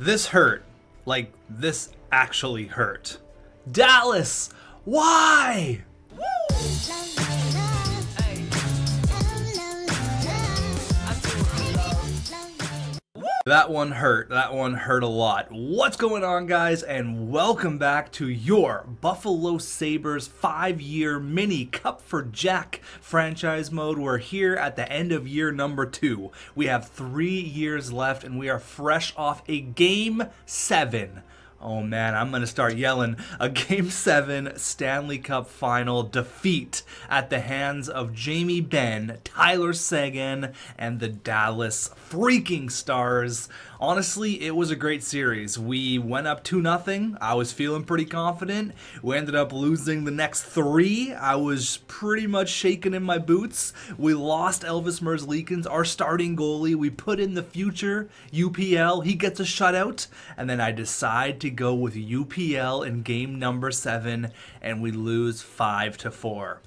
This hurt. Like, this actually hurt. Dallas! Why? That one hurt. That one hurt a lot. What's going on, guys? And welcome back to your Buffalo Sabres 5-year mini Cup for Jack franchise mode. We're here at the end of year number 2. We have 3 years left and we are fresh off a Game 7. Oh man, I'm going to start yelling. A Game 7 Stanley Cup final defeat at the hands of Jamie Benn, Tyler Seguin, and the Dallas freaking Stars. Honestly, it was a great series. We went up 2-0. I was feeling pretty confident. We ended up losing the next 3. I was pretty much shaking in my boots. We lost Elvis Merzlikins, our starting goalie. We put in the future UPL. He gets a shutout. And then I decide to go with UPL in game number 7, and we lose 5-4.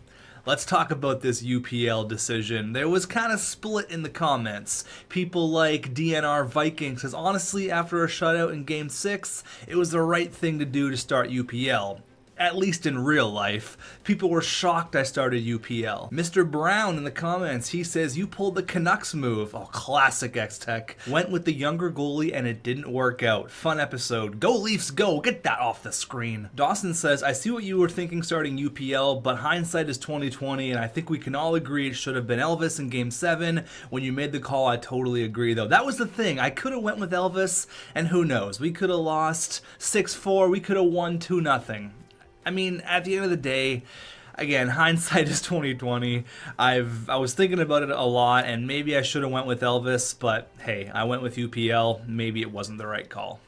Let's talk about this UPL decision. There was kind of split in the comments. People like DNR Vikings says, honestly, after a shutout in game 6, it was the right thing to do to start UPL. At least in real life. People were shocked I started UPL. Mr. Brown in the comments, he says, you pulled the Canucks move. Oh, classic xTech. Went with the younger goalie and it didn't work out. Fun episode. Go Leafs, go. Get that off the screen. Dawson says, I see what you were thinking starting UPL, but hindsight is 2020 and I think we can all agree it should have been Elvis in game 7. When you made the call, I totally agree though. That was the thing. I could have went with Elvis and who knows. We could have lost 6-4. We could have won 2-0. I mean, at the end of the day, again, hindsight is 2020. I was thinking about it a lot, and maybe I should have went with Elvis, but hey, I went with UPL. Maybe it wasn't the right call.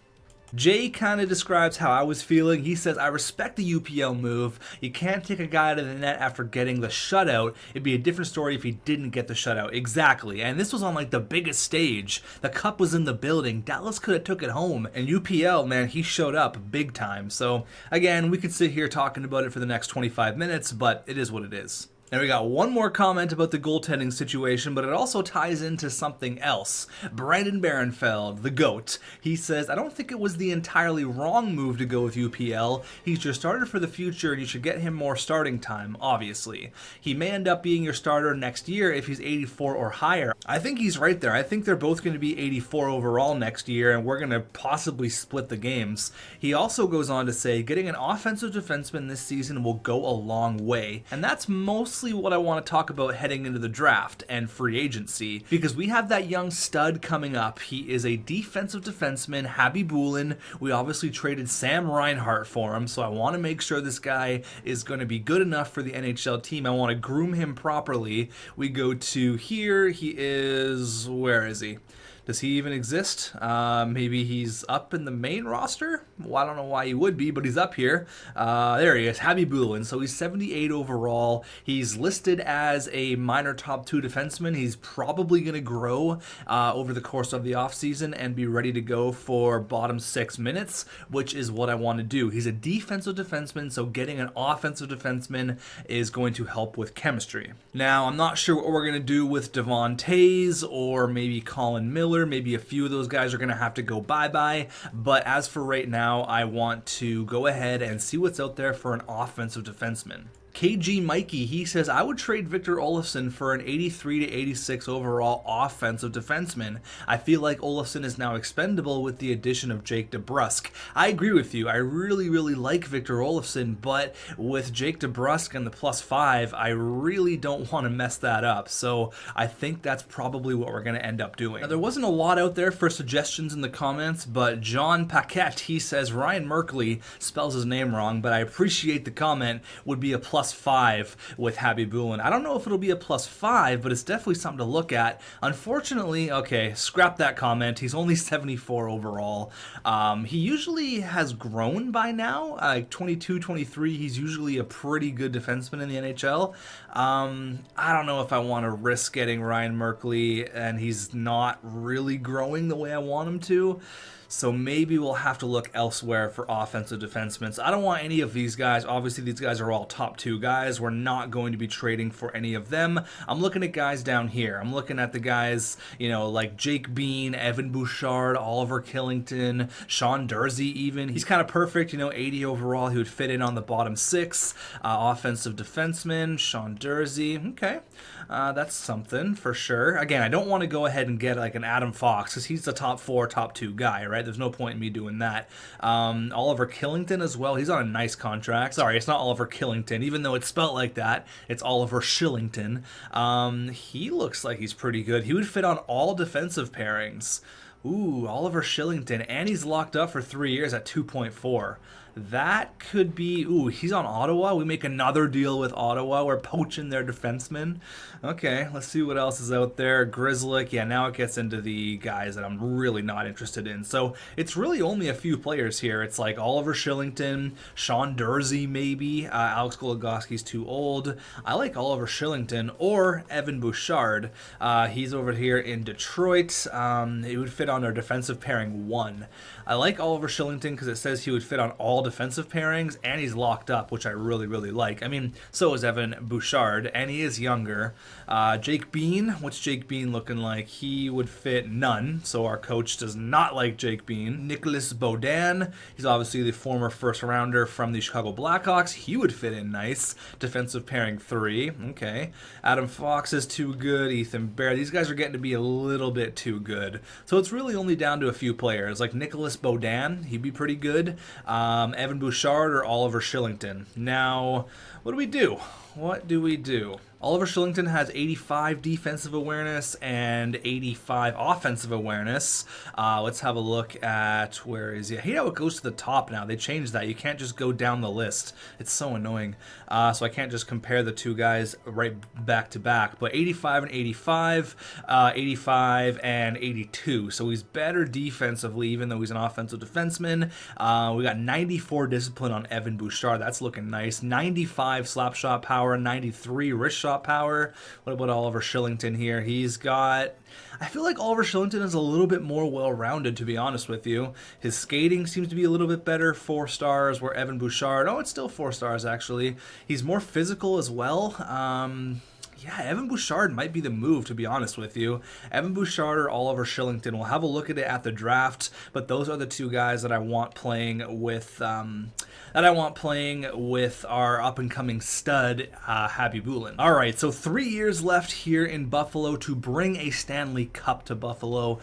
Jay kind of describes how I was feeling. He says, I respect the UPL move. You can't take a guy out of the net after getting the shutout. It'd be a different story if he didn't get the shutout. Exactly. And this was on like the biggest stage. The cup was in the building. Dallas could have took it home. And UPL, man, he showed up big time. So again, we could sit here talking about it for the next 25 minutes, but it is what it is. Now we got one more comment about the goaltending situation, but it also ties into something else. Brandon Barenfeld, the GOAT, he says, I don't think it was the entirely wrong move to go with UPL. He's your starter for the future and you should get him more starting time, obviously. He may end up being your starter next year if he's 84 or higher. I think he's right there. I think they're both going to be 84 overall next year and we're going to possibly split the games. He also goes on to say, getting an offensive defenseman this season will go a long way. And that's mostly what I want to talk about heading into the draft and free agency, because we have that young stud coming up. He is a defensive defenseman, Habby Bulin. We obviously traded Sam Reinhart for him, so I want to make sure this guy is going to be good enough for the NHL team. I want to groom him properly. We go to here. He is, where is he? Does he even exist? Maybe he's up in the main roster? Well, I don't know why he would be, but he's up here. There he is, Habby Bulin. So he's 78 overall. He's listed as a minor top 2 defenseman. He's probably going to grow over the course of the offseason and be ready to go for bottom 6 minutes, which is what I want to do. He's a defensive defenseman, so getting an offensive defenseman is going to help with chemistry. Now, I'm not sure what we're going to do with Devon Toews or maybe Colin Miller. Maybe a few of those guys are going to have to go bye-bye, but as for right now, I want to go ahead and see what's out there for an offensive defenseman. KG Mikey, he says, I would trade Victor Olofsson for an 83 to 86 overall offensive defenseman. I feel like Olofsson is now expendable with the addition of Jake DeBrusk. I agree with you. I really like Victor Olofsson, but with Jake DeBrusk and the +5, I really don't want to mess that up. So I think that's probably what we're going to end up doing. Now, there wasn't a lot out there for suggestions in the comments, but John Paquette, he says, Ryan Merkley, spells his name wrong, but I appreciate the comment, would be a +5 with Habby Bulin. I don't know if it'll be a +5, but it's definitely something to look at. Unfortunately, okay, scrap that comment. He's only 74 overall. He usually has grown by now. 22, 23, he's usually a pretty good defenseman in the NHL. I don't know if I want to risk getting Ryan Merkley, and he's not really growing the way I want him to. So maybe we'll have to look elsewhere for offensive defensemen. So I don't want any of these guys. Obviously, these guys are all top 2 two guys. We're not going to be trading for any of them. I'm looking at guys down here. I'm looking at the guys, you know, like Jake Bean, Evan Bouchard, Oliver Killington, Sean Dursey even. He's kind of perfect, you know, 80 overall. He would fit in on the bottom six. Offensive defenseman, Sean Dursey. Okay. That's something for sure. Again, I don't want to go ahead and get like an Adam Fox because he's the top 4, top 2 guy, right? There's no point in me doing that. Oliver Killington as well. He's on a nice contract. Sorry, it's not Oliver Killington, even though it's spelled like that. It's Oliver Shillington. He looks like he's pretty good. He would fit on all defensive pairings. Ooh, Oliver Shillington, and he's locked up for 3 years at 2.4. That could be, ooh, he's on Ottawa. We make another deal with Ottawa. We're poaching their defenseman. Okay, let's see what else is out there. Grizzlick, yeah, now it gets into the guys that I'm really not interested in. So it's really only a few players here. It's like Oliver Shillington, Sean Dursey maybe. Alex Goligoski's too old. I like Oliver Shillington or Evan Bouchard. He's over here in Detroit. It would fit on our defensive pairing 1. I like Oliver Shillington because it says he would fit on all defensive pairings, and he's locked up, which I really, really like. I mean, so is Evan Bouchard, and he is younger. Jake Bean, what's Jake Bean looking like? He would fit none, so our coach does not like Jake Bean. Nicholas Beaudin, he's obviously the former first rounder from the Chicago Blackhawks. He would fit in nice. Defensive pairing 3, okay. Adam Fox is too good. Ethan Bear, these guys are getting to be a little bit too good. So it's really only down to a few players, like Nicholas Beaudin, he'd be pretty good. Evan Bouchard or Oliver Shillington. Now, what do we do? What do we do? Oliver Shillington has 85 defensive awareness and 85 offensive awareness. Let's have a look at, where is he? I hate how it goes to the top now. They changed that. You can't just go down the list. It's so annoying. So I can't just compare the two guys right back to back. But 85 and 85, 85 and 82. So he's better defensively, even though he's an offensive defenseman. We got 94 discipline on Evan Bouchard. That's looking nice. 95 slap shot power, 93 wrist shot power. What about Oliver Shillington here? He's got, I feel like Oliver Shillington is a little bit more well-rounded, to be honest with you. His skating seems to be a little bit better, 4 stars, where Evan Bouchard, oh, it's still 4 stars actually. He's more physical as well. Yeah, Evan Bouchard might be the move, to be honest with you. Evan Bouchard or Oliver Shillington. We'll have a look at it at the draft, but those are the two guys that I want playing with. Our up-and-coming stud, Habibulin. All right, so 3 years left here in Buffalo to bring a Stanley Cup to Buffalo.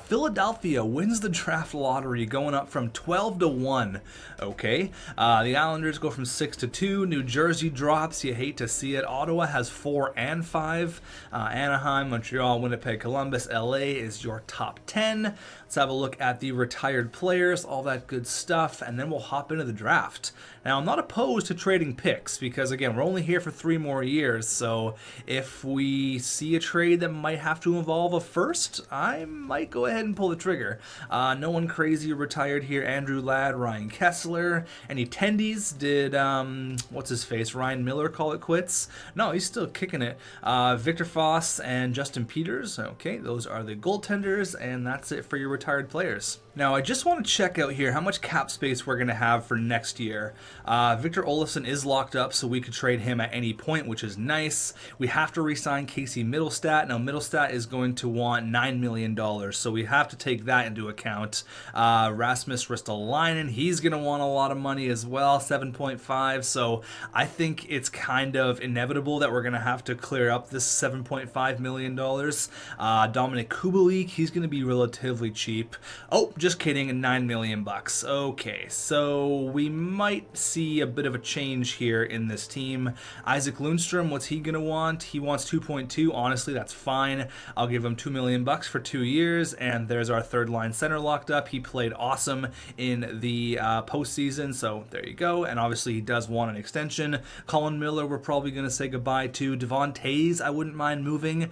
Philadelphia wins the draft lottery, going up from 12 to 1. Okay, the Islanders go from 6 to 2. New Jersey drops. You hate to see it. Ottawa has 4 and 5. Anaheim, Montreal, Winnipeg, Columbus, LA is your top 10. Let's have a look at the retired players, all that good stuff, and then we'll hop into the draft. Now, I'm not opposed to trading picks because, again, we're only here for 3 more years, so if we see a trade that might have to involve a first, I might go ahead and pull the trigger. No one crazy retired here. Andrew Ladd, Ryan Kessler. Any tendies? Did, what's his face, Ryan Miller call it quits? No, he's still kicking it. Victor Foss and Justin Peters. Okay, those are the goaltenders, and that's it for your retired players. Now, I just want to check out here how much cap space we're going to have for next year. Victor Olofsson is locked up, so we could trade him at any point, which is nice. We have to re-sign Casey Middlestat. Now, Middlestat is going to want $9 million, so we have to take that into account. Rasmus Ristolainen, he's going to want a lot of money as well, 7.5, so I think it's kind of inevitable that we're going to have to clear up this $7.5 million. Dominic Kubalik, he's going to be relatively cheap. Oh, just kidding, $9 million. Okay, so we might see a bit of a change here in this team. Isaac Lundstrom, what's he gonna want? He wants 2.2. Honestly, that's fine. I'll give him $2 million for 2 years, and there's our third line center locked up. He played awesome in the postseason, so there you go. And obviously, he does want an extension. Colin Miller, we're probably gonna say goodbye to. Devon Tays, I wouldn't mind moving,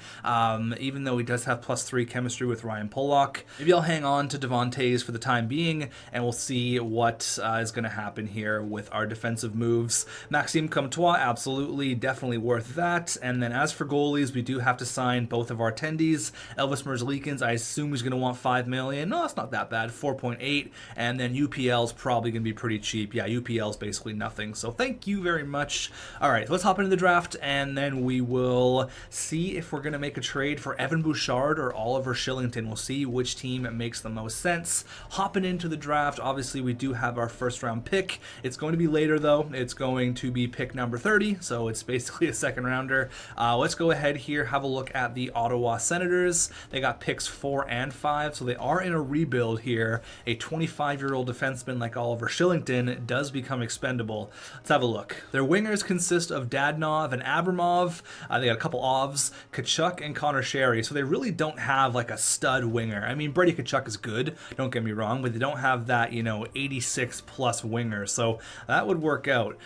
even though he does have +3 chemistry with Ryan Pollock. Maybe I'll I'll hang on to Devontae's for the time being, and we'll see what is going to happen here with our defensive moves. Maxime Comtois, absolutely, definitely worth that. And then as for goalies, we do have to sign both of our attendees. Elvis Merzlikins, I assume he's going to want $5 million. No, it's not that bad, 4.8. And then UPL's probably going to be pretty cheap. Yeah, UPL's basically nothing. So thank you very much. All right, let's hop into the draft, and then we will see if we're going to make a trade for Evan Bouchard or Oliver Shillington. We'll see which team makes the most sense. Hopping into the draft, obviously we do have our first round pick. It's going to be later though. It's going to be pick number 30, so it's basically a second rounder. Let's go ahead here, have a look at the Ottawa Senators. They got picks 4 and 5, so they are in a rebuild here. A 25-year-old defenseman like Oliver Shillington does become expendable. Let's have a look. Their wingers consist of Dadonov and Abramov. They got a couple Ovs, Kachuk and Connor Sherry, so they really don't have like a stud winger. I mean, Brady Kachuk is good, don't get me wrong, but they don't have that, 86 plus winger, so that would work out.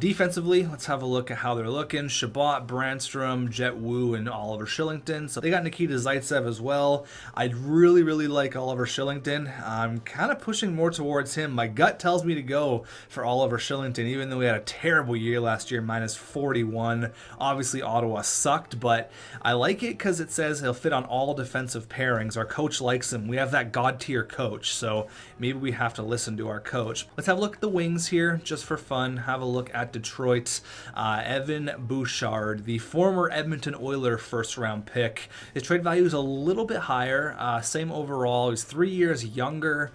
Defensively, let's have a look at how they're looking. Shabbat, Brandstrom, Jet Wu, and Oliver Shillington. So they got Nikita Zaitsev as well. I'd really, really like Oliver Shillington. I'm kind of pushing more towards him. My gut tells me to go for Oliver Shillington, even though we had a terrible year last year, minus 41. Obviously, Ottawa sucked, but I like it because it says he'll fit on all defensive pairings. Our coach likes him. We have that god-tier coach, so maybe we have to listen to our coach. Let's have a look at the wings here, just for fun. Have a look at Detroit. Evan Bouchard, the former Edmonton Oilers first-round pick. His trade value is a little bit higher. Same overall. He's 3 years younger.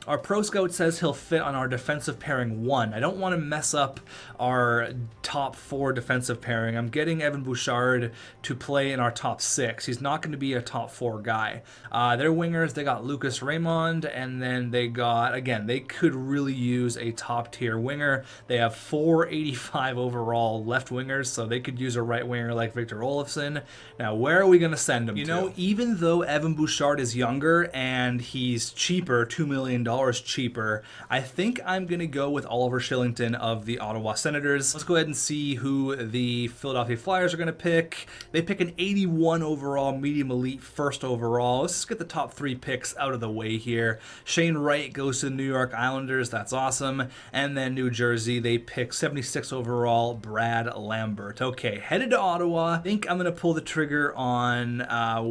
Our Pro Scout says he'll fit on our defensive pairing 1. I don't want to mess up our top 4 defensive pairing. I'm getting Evan Bouchard to play in our top 6. He's not going to be a top 4 guy. Their wingers, they got Lucas Raymond, and then they got, again, they could really use a top tier winger. They have 485 overall left wingers, so they could use a right winger like Victor Olofsson. Now, where are we going to send him to? Even though Evan Bouchard is younger and he's cheaper, $2 million cheaper, I think I'm going to go with Oliver Shillington of the Ottawa Senators. Let's go ahead and see who the Philadelphia Flyers are going to pick. They pick an 81 overall medium elite first overall. Let's just get the top 3 picks out of the way here. Shane Wright goes to the New York Islanders. That's awesome. And then New Jersey, they pick 76 overall Brad Lambert. Okay, headed to Ottawa. I think I'm going to pull the trigger on,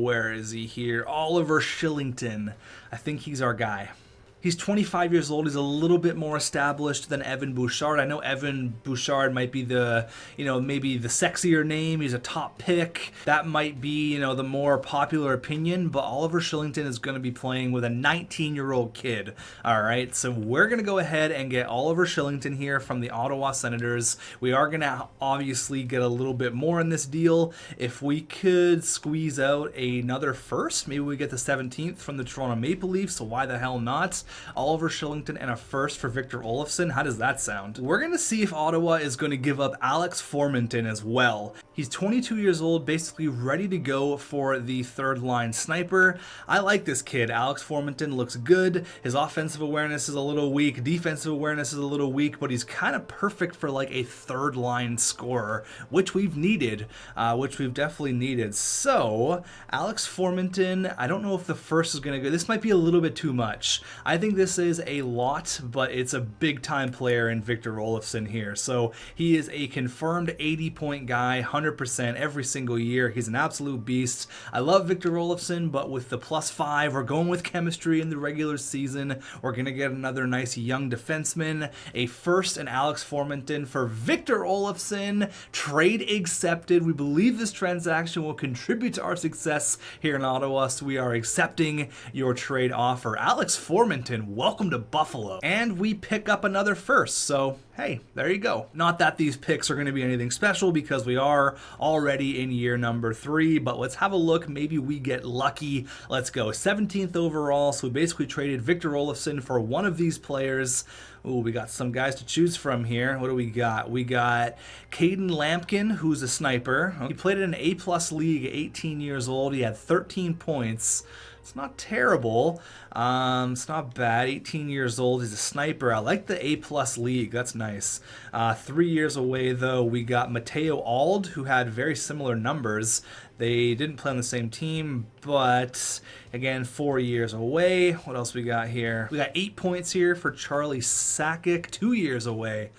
where is he here? Oliver Shillington. I think he's our guy. He's 25 years old. He's a little bit more established than Evan Bouchard. I know Evan Bouchard might be the, maybe the sexier name. He's a top pick. That might be, the more popular opinion, but Oliver Shillington is going to be playing with a 19-year-old kid. All right, so we're going to go ahead and get Oliver Shillington here from the Ottawa Senators. We are going to obviously get a little bit more in this deal. If we could squeeze out another first, maybe we get the 17th from the Toronto Maple Leafs, so why the hell not? Oliver Shillington and a first for Victor Olofsson. How does that sound? We're going to see if Ottawa is going to give up Alex Formenton as well. He's 22 years old, basically ready to go for the third line sniper. I like this kid. Alex Formenton looks good. His offensive awareness is a little weak. Defensive awareness is a little weak, but he's kind of perfect for like a third line scorer, which we've needed, which we've definitely needed. So Alex Formenton, I don't know if the first is going to go. This might be a little bit too much. I think this is a lot, but it's a big time player in Victor Olofsson here. So he is a confirmed 80-point guy, 100% every single year. He's an absolute beast. I love Victor Olofsson, but with the +5, we're going with chemistry in the regular season. We're going to get another nice young defenseman, a first and Alex Formenton for Victor Olofsson. Trade accepted. We believe this transaction will contribute to our success here in Ottawa, so we are accepting your trade offer. Alex Formenton, welcome to Buffalo. And we pick up another first, so hey, there you go. Not that these picks are going to be anything special because we are already in year number 3, but let's have a look. Maybe we get lucky. Let's go. 17th overall, so we basically traded Victor Olofsson for one of these players. Ooh, we got some guys to choose from here. What do we got? We got Caden Lampkin, who's a sniper. He played in an A+ league, 18 years old. He had 13 points. It's not terrible. It's not bad. 18 years old. He's a sniper. I like the A+ league. That's nice. 3 years away, though, we got Mateo Ald, who had very similar numbers. They didn't play on the same team, but again, 4 years away. What else we got here? We got 8 points here for Charlie Sakic, 2 years away.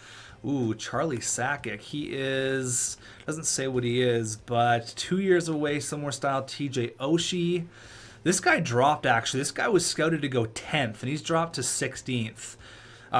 Ooh, Charlie Sakic. He is, doesn't say what he is, but 2 years away, similar style TJ Oshie. This guy dropped, actually. This guy was scouted to go 10th, and he's dropped to 16th.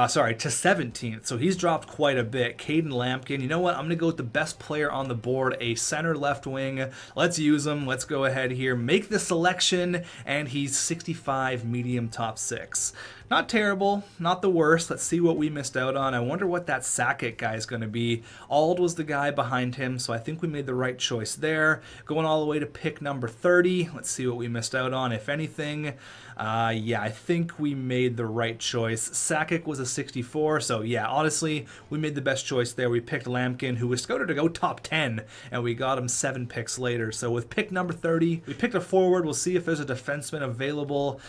Sorry, to 17th. So he's dropped quite a bit. Caden Lampkin. You know what? I'm going to go with the best player on the board, a center left wing. Let's use him. Let's go ahead here. Make the selection, and he's 65 medium top 6. Not terrible, not the worst. Let's see what we missed out on. I wonder what that Sakic guy is going to be. Ald was the guy behind him, so I think we made the right choice there. Going all the way to pick number 30. Let's see what we missed out on, if anything. Yeah, I think we made the right choice. Sakic was a 64, so yeah, honestly, we made the best choice there. We picked Lampkin, who was scouted to go top 10, and we got him 7 picks later. So with pick number 30, we picked a forward. We'll see if there's a defenseman available.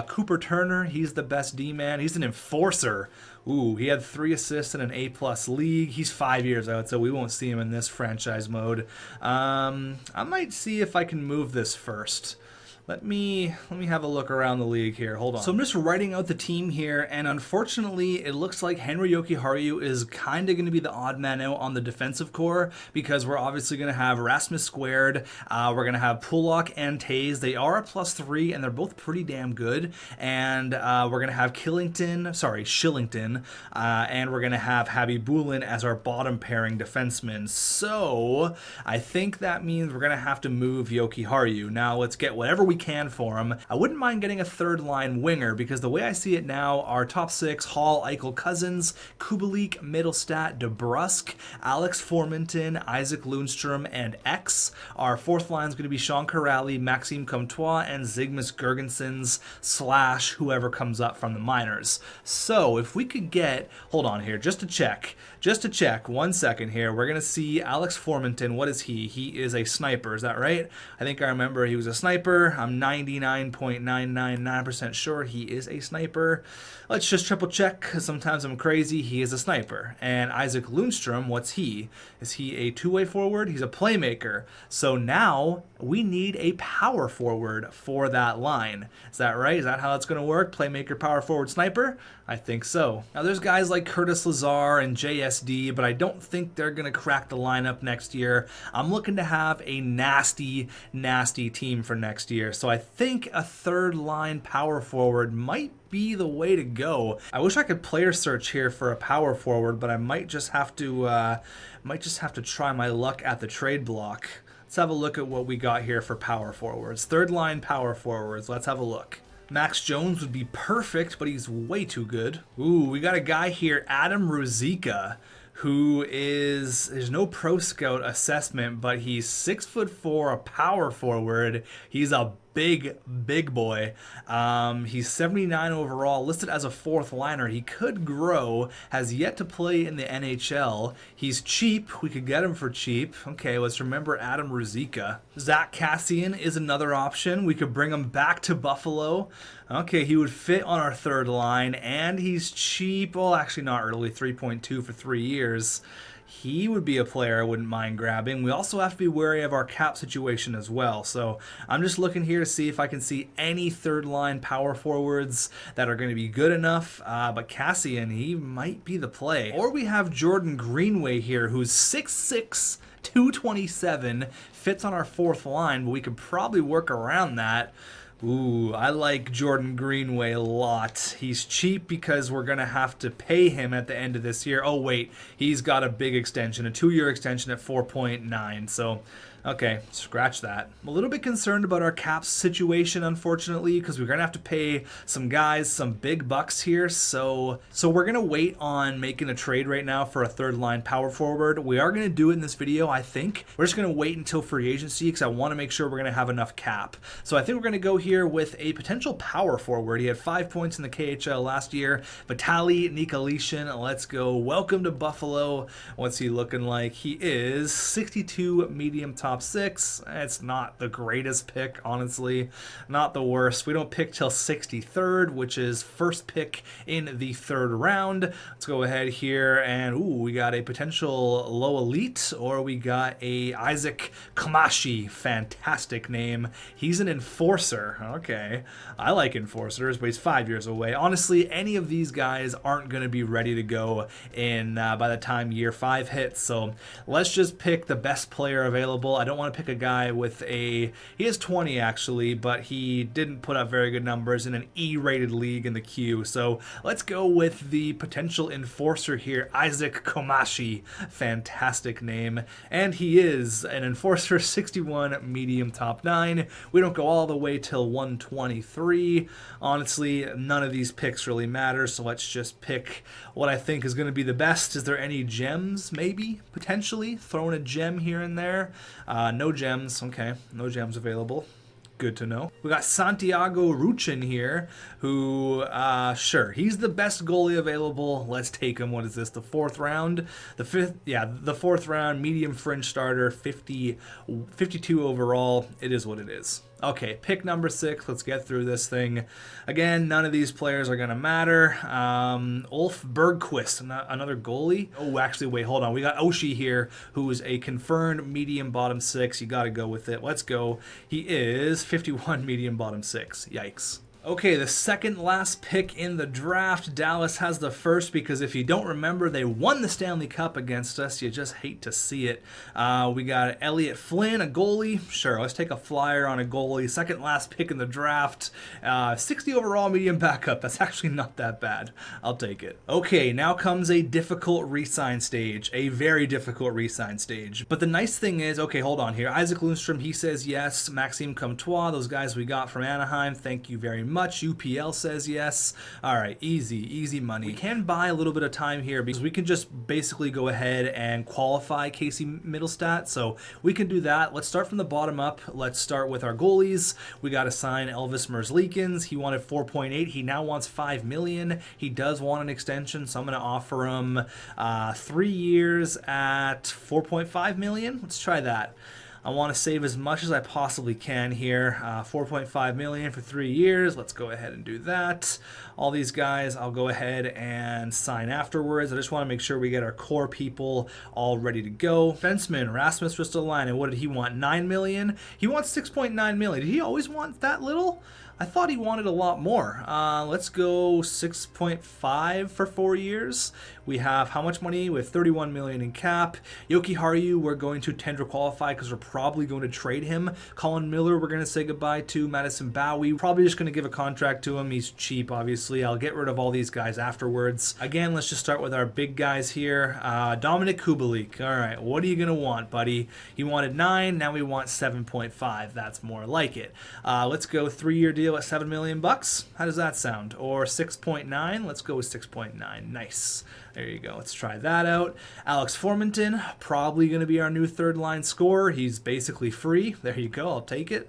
Cooper Turner, he's the best D-man. He's an enforcer. Ooh, he had 3 assists in an A+ league. He's 5 years out, so we won't see him in this franchise mode. I might see if I can move this first. Let me have a look around the league here. Hold on. So I'm just writing out the team here, and unfortunately, it looks like Henry Jokiharju is kind of going to be the odd man out on the defensive core, because we're obviously going to have Rasmus Squared. We're going to have Pullock and Taze. They are a +3, and they're both pretty damn good. And we're going to have Shillington, and we're going to have Habibulin as our bottom pairing defenseman. So I think that means we're going to have to move Jokiharju. Now let's get whatever we can for him. I wouldn't mind getting a third line winger, because the way I see it now, our top 6, Hall, Eichel, Cousins, Kubalik, Middlestat, DeBrusk, Alex Formenton, Isaac Lundstrom, and X. Our fourth line is going to be Sean Corrali, Maxime Comtois, and Zygmus Girgensons / whoever comes up from the minors. So if we could get, hold on here, just to check, 1 second here, we're going to see Alex Formenton. What is he? He is a sniper, is that right? I think I remember he was a sniper. I'm 99.999% sure he is a sniper. Let's just triple check, because sometimes I'm crazy. He is a sniper. And Isaac Lundstrom, what's he? Is he a two-way forward? He's a playmaker. So now we need a power forward for that line. Is that right? Is that how it's going to work? Playmaker, power forward, sniper? I think so. Now there's guys like Curtis Lazar and JSD, but I don't think they're going to crack the lineup next year. I'm looking to have a nasty, nasty team for next year. So I think a third line power forward might be the way to go. I wish I could player search here for a power forward, but I might just have to try my luck at the trade block. Let's have a look at what we got here for power forwards. Third line power forwards. Let's have a look. Max Jones would be perfect, but he's way too good. Ooh, we got a guy here, Adam Ruzicka, who is, there's no pro scout assessment, but he's 6'4", a power forward. He's a big boy. He's 79 overall, listed as a fourth liner. He could grow, has yet to play in the NHL. He's cheap. We could get him for cheap. Okay, let's remember Adam Ruzicka. Zach Kassian is another option. We could bring him back to Buffalo. Okay, he would fit on our third line, and he's cheap. Well, actually not really, 3.2 for 3 years. He would be a player I wouldn't mind grabbing. We also have to be wary of our cap situation as well. So I'm just looking here to see if I can see any third line power forwards that are going to be good enough. But Kassian, he might be the play. Or we have Jordan Greenway here, who's 6'6", 227, fits on our fourth line, but we could probably work around that. Ooh, I like Jordan Greenway a lot. He's cheap because we're going to have to pay him at the end of this year. Oh, wait, he's got a big extension, a 2-year extension at 4.9. So, okay, scratch that. I'm a little bit concerned about our cap situation, unfortunately, because we're going to have to pay some guys some big bucks here. So we're going to wait on making a trade right now for a third line power forward. We are going to do it in this video, I think. We're just going to wait until free agency because I want to make sure we're going to have enough cap. So I think we're going to go here with a potential power forward. He had 5 points in the KHL last year. Vitaly Nikolitin, let's go. Welcome to Buffalo. What's he looking like? He is 62 medium top top 6. It's not the greatest pick, honestly. Not the worst. We don't pick till 63rd, which is first pick in the 3rd round. Let's go ahead here and, ooh, we got a potential low elite, or we got a Isaac Kamashi. Fantastic name. He's an enforcer. Okay. I like enforcers, but he's 5 years away. Honestly, any of these guys aren't going to be ready to go in by the time year 5 hits, so let's just pick the best player available. I don't want to pick a guy with he is 20 actually, but he didn't put up very good numbers in an E-rated league in the queue, so let's go with the potential enforcer here, Isaac Komashi. Fantastic name, and he is an enforcer, 61, medium, top 9. We don't go all the way till 123. Honestly, none of these picks really matter, so let's just pick what I think is going to be the best. Is there any gems? Maybe, potentially, throwing a gem here and there. No gems. Okay, no gems available. Good to know. We got Santiago Ruchin here, who, sure, he's the best goalie available. Let's take him. What is this, the 4th round? The 5th, yeah, the 4th round, medium fringe starter, 52 overall. It is what it is. Okay, pick number 6. Let's get through this thing. Again, none of these players are going to matter. Ulf Bergquist, another goalie. Oh, actually, wait, hold on. We got Oshie here, who is a confirmed medium bottom 6. You got to go with it. Let's go. He is 51 medium bottom 6. Yikes. Okay, the second last pick in the draft. Dallas has the first because if you don't remember, they won the Stanley Cup against us. You just hate to see it. We got Elliot Flynn, a goalie. Sure, let's take a flyer on a goalie. Second last pick in the draft. 60 overall, medium backup. That's actually not that bad. I'll take it. Okay, now comes a difficult re-sign stage. A very difficult re-sign stage. But the nice thing is, okay, hold on here. Isaac Lundstrom, he says yes. Maxime Comtois, those guys we got from Anaheim, thank you very much. UPL says yes. All right, easy money. We can buy a little bit of time here because we can just basically go ahead and qualify Casey Middlestat, so we can do that. Let's start from the bottom up. Let's start with our goalies. We got to sign Elvis Merzlikins. He wanted 4.8. He now wants 5 million. He does want an extension, so I'm going to offer him 3 years at 4.5 million. Let's try that. I want to save as much as I possibly can here. 4.5 million for 3 years. Let's go ahead and do that. All these guys, I'll go ahead and sign afterwards. I just want to make sure we get our core people all ready to go. Fenceman, Rasmus Ristolainen, what did he want? 9 million? He wants 6.9 million. Did he always want that little? I thought he wanted a lot more. Let's go 6.5 for 4 years. We have how much money? We have 31 million in cap. Yoki Haru, we're going to tender qualify because we're probably going to trade him. Colin Miller, we're going to say goodbye to. Madison Bowie, probably just going to give a contract to him. He's cheap, obviously. I'll get rid of all these guys afterwards. Again, let's just start with our big guys here. Dominic Kubalik. All right, what are you going to want, buddy? He wanted 9, now we want 7.5. That's more like it. Let's go 3-year deal at $7 million bucks. How does that sound? Or 6.9? Let's go with 6.9. Nice. There you go. Let's try that out. Alex Formanton, probably going to be our new 3rd line scorer. He's basically free. There you go. I'll take it.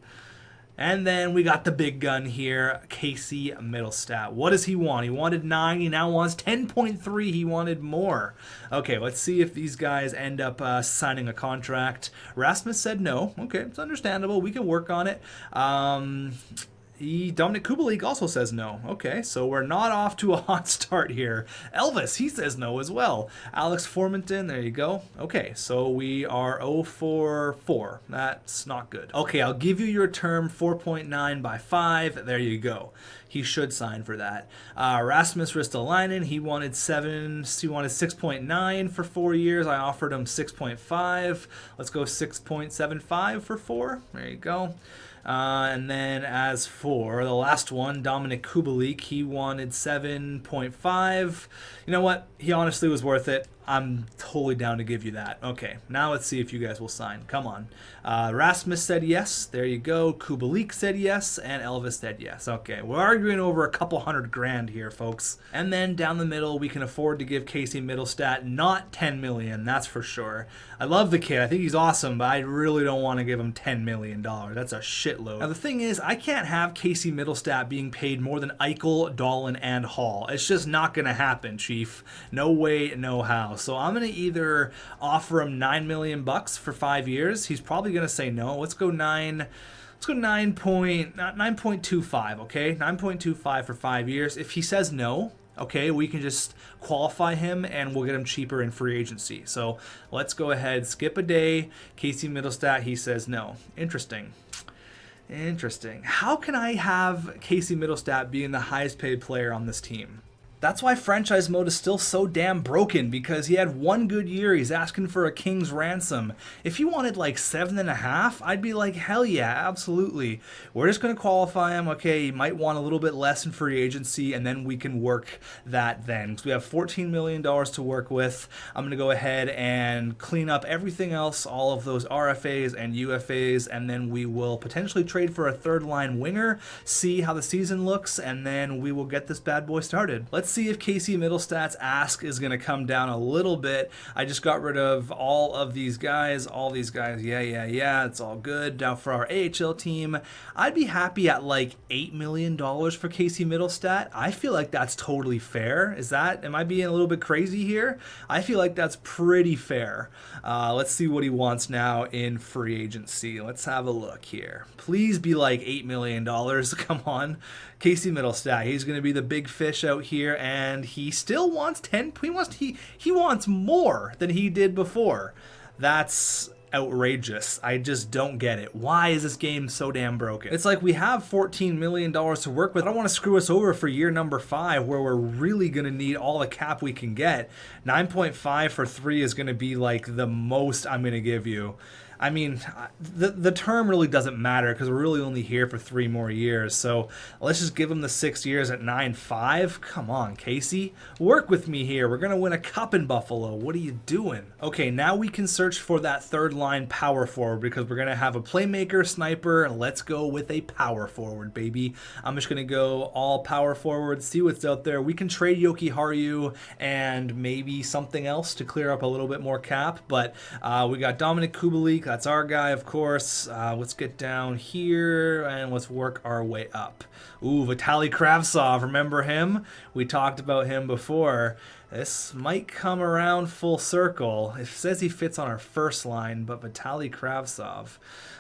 And then we got the big gun here, Casey Middlestat. What does he want? He wanted 9. He now wants 10.3. He wanted more. Okay, let's see if these guys end up signing a contract. Rasmus said no. Okay, it's understandable. We can work on it. Dominic Kubalik also says no. Okay, so we're not off to a hot start here. Elvis, he says no as well. Alex Formanton, there you go. Okay, so we are 0 for 4. That's not good. Okay, I'll give you your term 4.9 by 5. There you go. He should sign for that. Rasmus Ristolainen, he wanted 6.9 for 4 years. I offered him 6.5. Let's go 6.75 for 4. There you go. And then as for the last one, Dominic Kubalik, he wanted 7.5. You know what? He honestly was worth it. I'm totally down to give you that. Okay, now let's see if you guys will sign. Come on. Rasmus said yes. There you go. Kubalik said yes, and Elvis said yes. Okay, we're arguing over a couple $100,000 here, folks. And then down the middle, we can afford to give Casey Middlestat not 10 million. That's for sure. I love the kid. I think he's awesome, but I really don't want to give him $10 million. That's a shitload. Now the thing is, I can't have Casey Middlestat being paid more than Eichel, Dahlin, and Hall. It's just not going to happen, Chief. No way, no how. now. So I'm going to either offer him $9 million for 5 years. He's probably going to say no. Let's go 9.25, okay? 9.25 for 5 years. If he says no, okay, we can just qualify him and we'll get him cheaper in free agency. So let's go ahead, skip a day. Casey Middlestat, he says no. Interesting. How can I have Casey Middlestat being the highest paid player on this team? That's why franchise mode is still so damn broken, because he had one good year. He's asking for a king's ransom. If he wanted like 7.5, I'd be like, hell yeah, absolutely. We're just going to qualify him. Okay, he might want a little bit less in free agency, and then we can work that then. Because we have $14 million to work with. I'm going to go ahead and clean up everything else, all of those RFAs and UFAs, and then we will potentially trade for a third line winger, see how the season looks, and then we will get this bad boy started. Let's see if Casey Middlestat's ask is going to come down a little bit. I just got rid of all of these guys. Yeah, it's all good. Now for our AHL team, I'd be happy at like $8 million for Casey Middlestat. I feel like that's totally fair. Am I being a little bit crazy here? I feel like that's pretty fair. Let's see what he wants now in free agency. Let's have a look here. Please be like $8 million. Come on. Casey Middlestat, he's going to be the big fish out here, and he still wants 10. He wants more than he did before. That's outrageous. I just don't get it. Why is this game so damn broken? It's like we have $14 million to work with. I don't want to screw us over for year number 5, where we're really going to need all the cap we can get. 9.5 for 3 is going to be like the most I'm going to give you. I mean, the term really doesn't matter because we're really only here for 3 more years. So let's just give him the 6 years at 9.5. Come on, Casey. Work with me here. We're going to win a cup in Buffalo. What are you doing? Okay, now we can search for that third line power forward because we're going to have a playmaker, sniper. Let's go with a power forward, baby. I'm just going to go all power forward, see what's out there. We can trade Yoki Haru and maybe something else to clear up a little bit more cap. But we got Dominic Kubalik. That's our guy, of course. Let's get down here and let's work our way up. Ooh, Vitaly Kravtsov, remember him? We talked about him before. This might come around full circle. It says he fits on our first line, but Vitaly Kravtsov.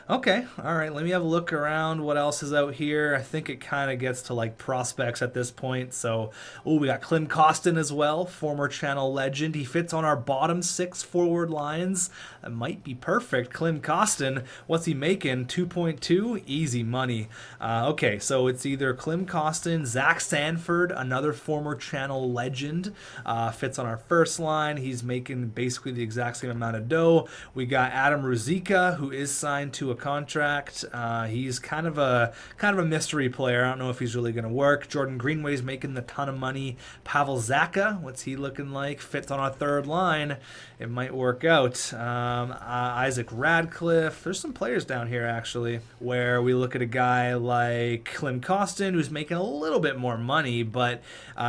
Okay, all right, let me have a look around. What else is out here? I think it kind of gets to like prospects at this point. So, oh, we got Klim Kostin as well, former channel legend. He fits on our bottom 6 forward lines. That might be perfect. Klim Kostin, what's he making? 2.2? Easy money. Okay, so it's either Klim Kostin, Zach Sanford, another former channel legend, fits on our first line. He's making basically the exact same amount of dough. We got Adam Ruzicka, who is signed to a contract. He's kind of a mystery player. I don't know if he's really going to work. Jordan Greenway's making a ton of money. Pavel Zacha, what's he looking like? Fits on our third line. It might work out. Isaac Radcliffe. There's some players down here actually where we look at a guy like Klim Kostin, who's making a little bit more money, but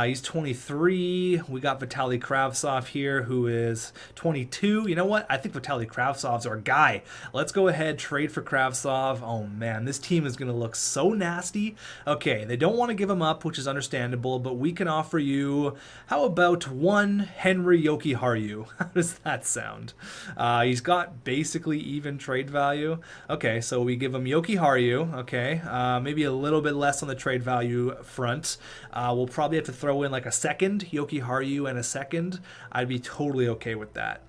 he's 23. We got Vitaly Kravtsov here, who is 22. You know what? I think Vitaly Kravtsov's our guy. Let's go ahead, trade for Kravtsov. Oh man, this team is going to look so nasty. Okay, they don't want to give him up, which is understandable, but we can offer you, how about one Henry Yoki Haru? How does that sound? He's got basically even trade value. Okay, so we give him Yoki Haru. Okay, maybe a little bit less on the trade value front. We'll probably have to throw in like a second, Yoki Haru and a second. I'd be totally okay with that.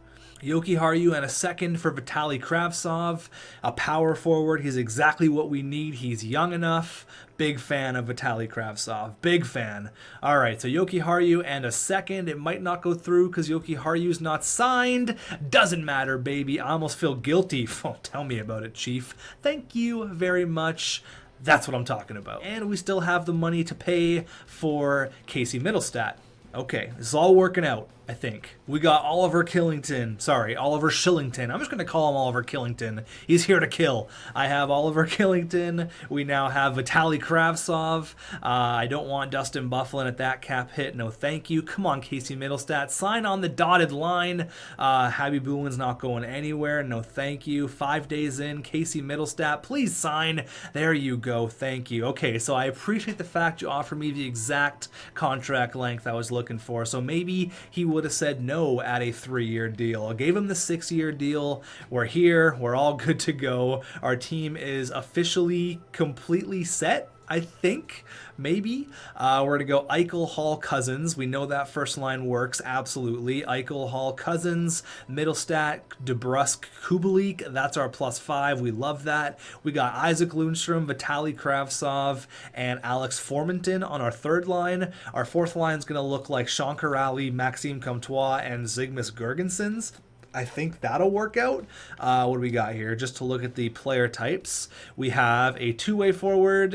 Yoki Haru and a second for Vitaly Kravtsov, a power forward. He's exactly what we need. He's young enough. Big fan of Vitaly Kravtsov. Big fan. All right, so Yoki Haru and a second. It might not go through because Yoki Haru's not signed. Doesn't matter, baby. I almost feel guilty. Oh, tell me about it, Chief. Thank you very much. That's what I'm talking about. And we still have the money to pay for Casey Middlestat. Okay, this is all working out, I think. We got Oliver Shillington. I'm just going to call him Oliver Killington. He's here to kill. I have Oliver Killington. We now have Vitaly Kravtsov. I don't want Dustin Byfuglien at that cap hit. No, thank you. Come on, Casey Middlestat. Sign on the dotted line. Habib Boulin's not going anywhere. No, thank you. 5 days in, Casey Middlestat. Please sign. There you go. Thank you. Okay, so I appreciate the fact you offer me the exact contract length I was looking for. So maybe he would have said no at a 3-year deal. I gave him the 6-year deal. We're here. We're all good to go. Our team is officially completely set. I think, maybe. We're going to go Eichel, Hall, Cousins. We know that first line works, absolutely. Eichel, Hall, Cousins, Middlestat, DeBrusk, Kubalik. That's our +5. We love that. We got Isaac Lundstrom, Vitaly Kravtsov, and Alex Formenton on our third line. Our fourth line is going to look like Sean Kuraly, Maxime Comtois, and Zygmunt Girgensons. I think that'll work out. What do we got here? Just to look at the player types, we have a two-way forward,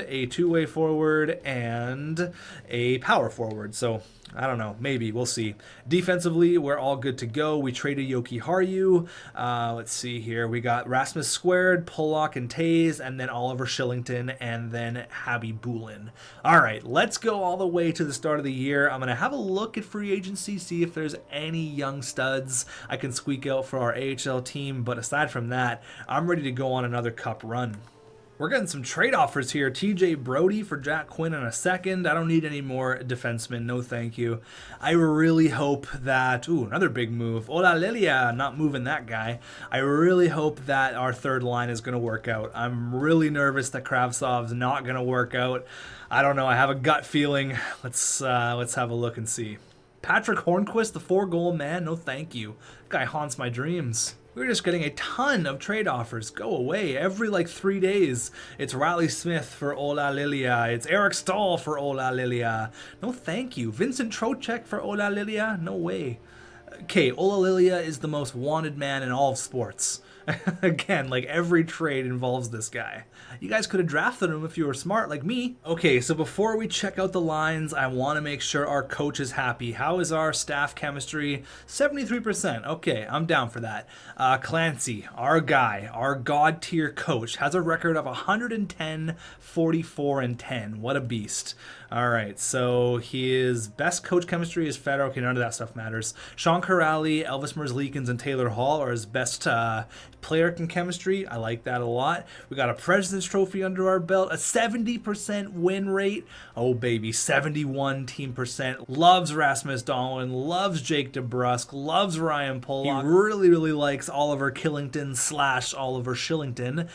and a power forward. So I don't know. Maybe. We'll see. Defensively, we're all good to go. We traded Yoki Haru. Let's see here. We got Rasmus Squared, Pollock and Taze, and then Oliver Shillington, and then Habby Boulin. All right, let's go all the way to the start of the year. I'm going to have a look at free agency, see if there's any young studs I can squeak out for our AHL team. But aside from that, I'm ready to go on another cup run. We're getting some trade offers here. TJ Brody for Jack Quinn in a second. I don't need any more defensemen. No, thank you. I really hope that... Ooh, another big move. Ola Lilia, not moving that guy. I really hope that our third line is going to work out. I'm really nervous that Kravtsov's not going to work out. I don't know. I have a gut feeling. Let's have a look and see. Patrick Hornquist, the 4-goal man. No, thank you. That guy haunts my dreams. We're just getting a ton of trade offers. Go away. Every like 3 days, it's Riley Smith for Ola Lilia. It's Eric Stahl for Ola Lilia. No, thank you. Vincent Trocheck for Ola Lilia. No way. Okay, Ola Lilia is the most wanted man in all of sports. Again, like every trade involves this guy. You guys could have drafted him if you were smart like me. Okay, so before we check out the lines, I want to make sure our coach is happy. How is our staff chemistry? 73%. Okay, I'm down for that. Clancy, our guy, our god tier coach, has a record of 110, 44, and 10. What a beast. All right, so his best coach chemistry is Federer. Okay, none of that stuff matters. Sean Kuraly, Elvis Merzlikins, and Taylor Hall are his best player chemistry. I like that a lot. We got a President's Trophy under our belt, a 70% win rate. Oh, baby, 71 team percent. Loves Rasmus Dahlin, loves Jake DeBrusk, loves Ryan Pollock. He really, really likes Oliver Killington / Oliver Shillington.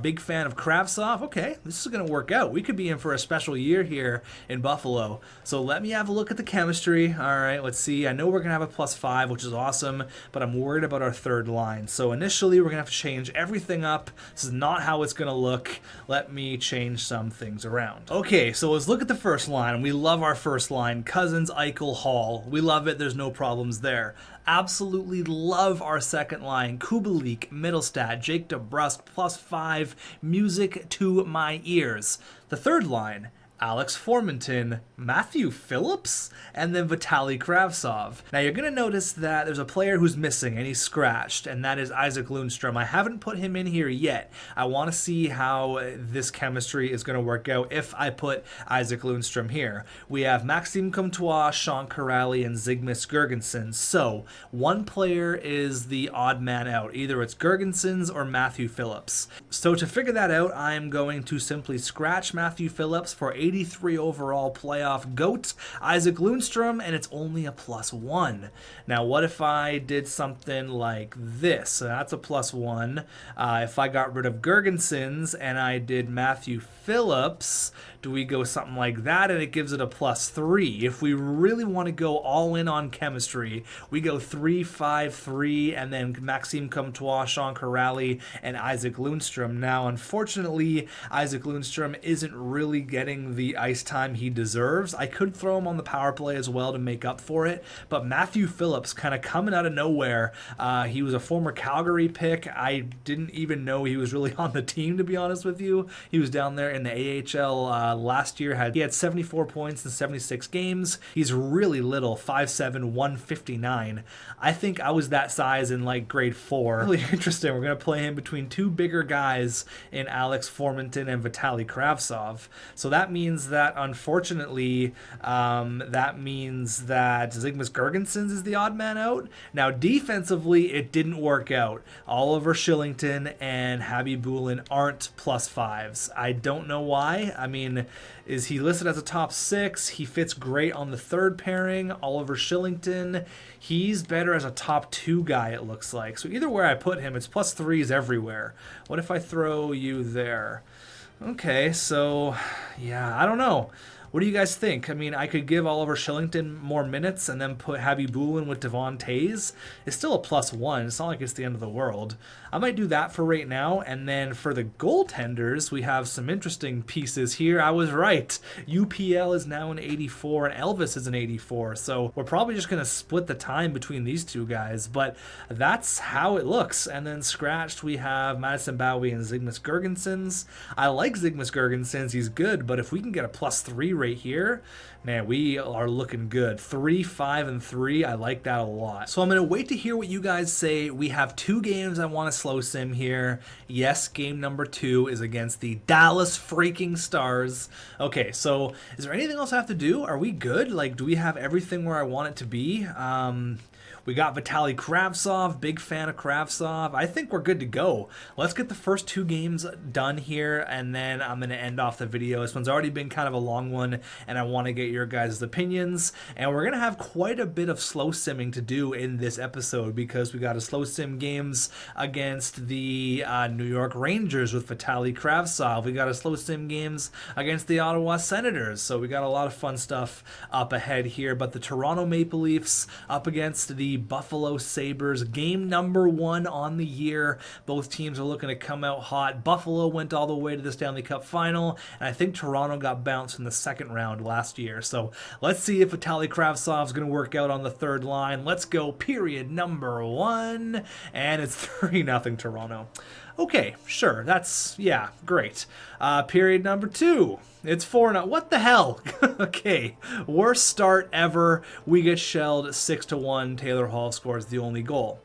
Big fan of Kravtsov. Okay, this is going to work out. We could be in for a special year here in Buffalo. So let me have a look at the chemistry. All right, let's see. I know we're going to have a +5, which is awesome, but I'm worried about our third line. So initially, we're going to have to change everything up. This is not how it's going to look. Let me change some things around. Okay, so let's look at the first line. We love our first line. Cousins, Eichel, Hall. We love it. There's no problems there. Absolutely love our second line. Kubalik, Middlestat, Jake DeBrusk, +5. Music to my ears. The third line, Alex Formenton, Matthew Phillips, and then Vitaly Kravtsov. Now you're going to notice that there's a player who's missing and he's scratched, and that is Isaac Lundstrom. I haven't put him in here yet. I want to see how this chemistry is going to work out if I put Isaac Lundstrom here. We have Maxime Comtois, Sean Kuraly, and Zygmunt Girgensons. So one player is the odd man out. Either it's Girgensons or Matthew Phillips. So to figure that out, I'm going to simply scratch Matthew Phillips for 83 overall playoff GOAT, Isaac Lundstrom, and it's only a +1. Now, what if I did something like this? So that's a +1. If I got rid of Girgensons and I did Matthew Phillips, do we go something like that and it gives it a +3? If we really want to go all in on chemistry, we go 3-5-3 and then Maxime Comtois, Sean Kuraly, and Isaac Lundstrom. Now, unfortunately, Isaac Lundstrom isn't really getting the ice time he deserves. I could throw him on the power play as well to make up for it, but Matthew Phillips kind of coming out of nowhere. He was a former Calgary pick. I didn't even know he was really on the team, to be honest with you. He was down there in the AHL last year. He had 74 points in 76 games. He's really little, 5'7", 159. I think I was that size in like grade 4. Really interesting. We're going to play him between two bigger guys in Alex Formenton and Vitaly Kravtsov. So that means that, unfortunately, Zygmunt Girgensons is the odd man out. Now, defensively, it didn't work out. Oliver Shillington and Habby Boulin aren't +5s. I don't know why. I mean, mean, is he listed as a top 6? He fits great on the third pairing. Oliver Shillington, he's better as a top 2 guy, it looks like. So either where I put him, it's +3s everywhere. What if I throw you there? Okay, so yeah, I don't know. What do you guys think? I mean, I could give Oliver Shillington more minutes and then put Habby Boulin with Devon Tays. It's still a +1. It's not like it's the end of the world. I might do that for right now. And then for the goaltenders, we have some interesting pieces here. I was right. UPL is now an 84 and Elvis is an 84. So we're probably just going to split the time between these two guys. But that's how it looks. And then scratched, we have Madison Bowie and Zygmunt Girgensons. I like Zygmunt Girgensons. He's good. But if we can get a +3 right here, man, we are looking good. 3, 5, and 3. I like that a lot. So I'm going to wait to hear what you guys say. We have 2 games I want to slow sim here. Yes, game number 2 is against the Dallas freaking Stars. Okay, so is there anything else I have to do? Are we good? Like, do we have everything where I want it to be? We got Vitaly Kravtsov, big fan of Kravtsov. I think we're good to go. Let's get the first 2 games done here, and then I'm going to end off the video. This one's already been kind of a long one, and I want to get your guys' opinions. And we're going to have quite a bit of slow simming to do in this episode because we got a slow sim games against the New York Rangers with Vitaly Kravtsov. We got a slow sim games against the Ottawa Senators. So we got a lot of fun stuff up ahead here. But the Toronto Maple Leafs up against the Buffalo Sabres, game number 1 on the year. Both teams are looking to come out hot. Buffalo went all the way to the Stanley Cup final, and I think Toronto got bounced in the second round last year. So let's see if Vitaly Kravtsov is going to work out on the third line. Let's go period number 1, and it's 3-0 Toronto. Okay, sure, that's, yeah, great. Period number 2, it's 4-0. What the hell? Okay, worst start ever. We get shelled 6-1. Taylor Hall scores the only goal.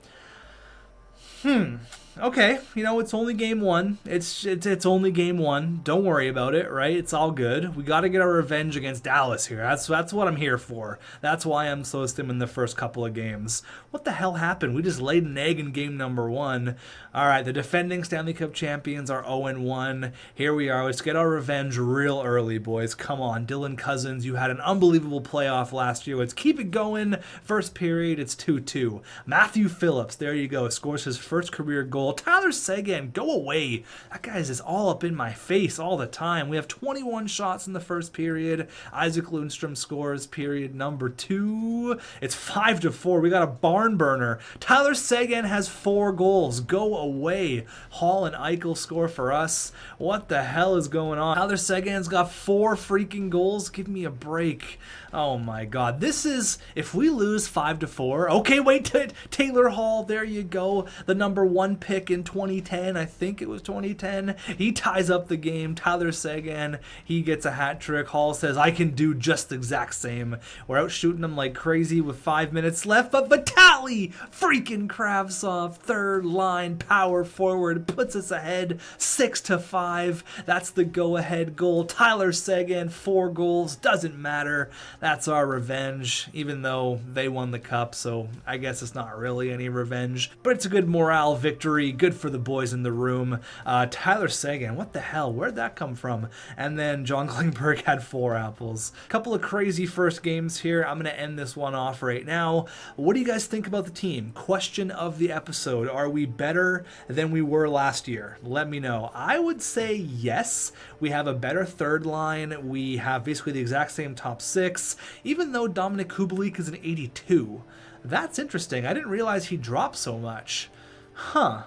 Okay, you know, it's only game 1. It's only game 1. Don't worry about it, right? It's all good. We got to get our revenge against Dallas here. That's what I'm here for. That's why I'm slow stimming the first couple of games. What the hell happened? We just laid an egg in game number 1. All right, the defending Stanley Cup champions are 0-1. Here we are. Let's get our revenge real early, boys. Come on, Dylan Cousins, you had an unbelievable playoff last year. Let's keep it going. First period, it's 2-2. Matthew Phillips, there you go, scores his first career goal. Tyler Seguin, go away. That guy's just all up in my face all the time. We have 21 shots in the first period. Isaac Lundstrom scores period number 2. It's 5-4. We got a barn burner. Tyler Seguin has 4 goals. Go away. Hall and Eichel score for us. What the hell is going on? Tyler Seguin's got 4 freaking goals. Give me a break. Oh my God. This is, if we lose 5-4. Okay, wait, Taylor Hall, there you go. The number 1 pick in 2010. I think it was 2010. He ties up the game. Tyler Seguin, he gets a hat trick. Hall says, I can do just the exact same. We're out shooting him like crazy with 5 minutes left, but Vitaly freaking Kravtsov, third line power forward, puts us ahead 6-5. That's the go-ahead goal. Tyler Seguin, 4 goals. Doesn't matter. That's our revenge, even though they won the cup, so I guess it's not really any revenge. But it's a good morale victory. Good for the boys in the room. Tyler Seguin, what the hell? Where'd that come from? And then John Klingberg had 4 apples. Couple of crazy first games here. I'm going to end this one off right now. What do you guys think about the team? Question of the episode. Are we better than we were last year? Let me know. I would say yes. We have a better third line. We have basically the exact same top 6. Even though Dominic Kubalik is an 82. That's interesting. I didn't realize he dropped so much. Huh.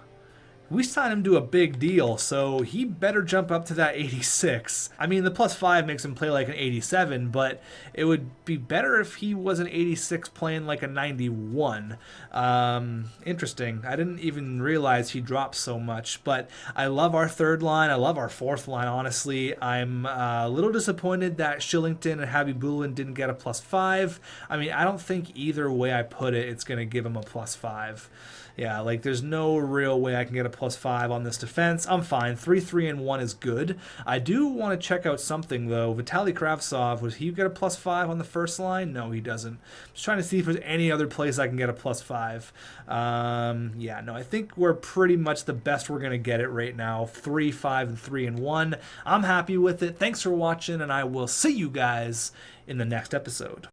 We signed him to a big deal, so he better jump up to that 86. I mean, the +5 makes him play like an 87, but it would be better if he was an 86 playing like a 91. Interesting. I didn't even realize he dropped so much, but I love our third line. I love our fourth line, honestly. I'm a little disappointed that Shillington and Habby Boulin didn't get a +5. I mean, I don't think either way I put it, it's going to give him a +5. Yeah, like there's no real way I can get a +5 on this defense. I'm fine. 3-3-1 is good. I do want to check out something, though. Vitaly Kravtsov, was he get a +5 on the first line? No, he doesn't. Just trying to see if there's any other place I can get a +5. Yeah, no, I think we're pretty much the best we're going to get it right now. 3, 5, and 3-1. I'm happy with it. Thanks for watching, and I will see you guys in the next episode.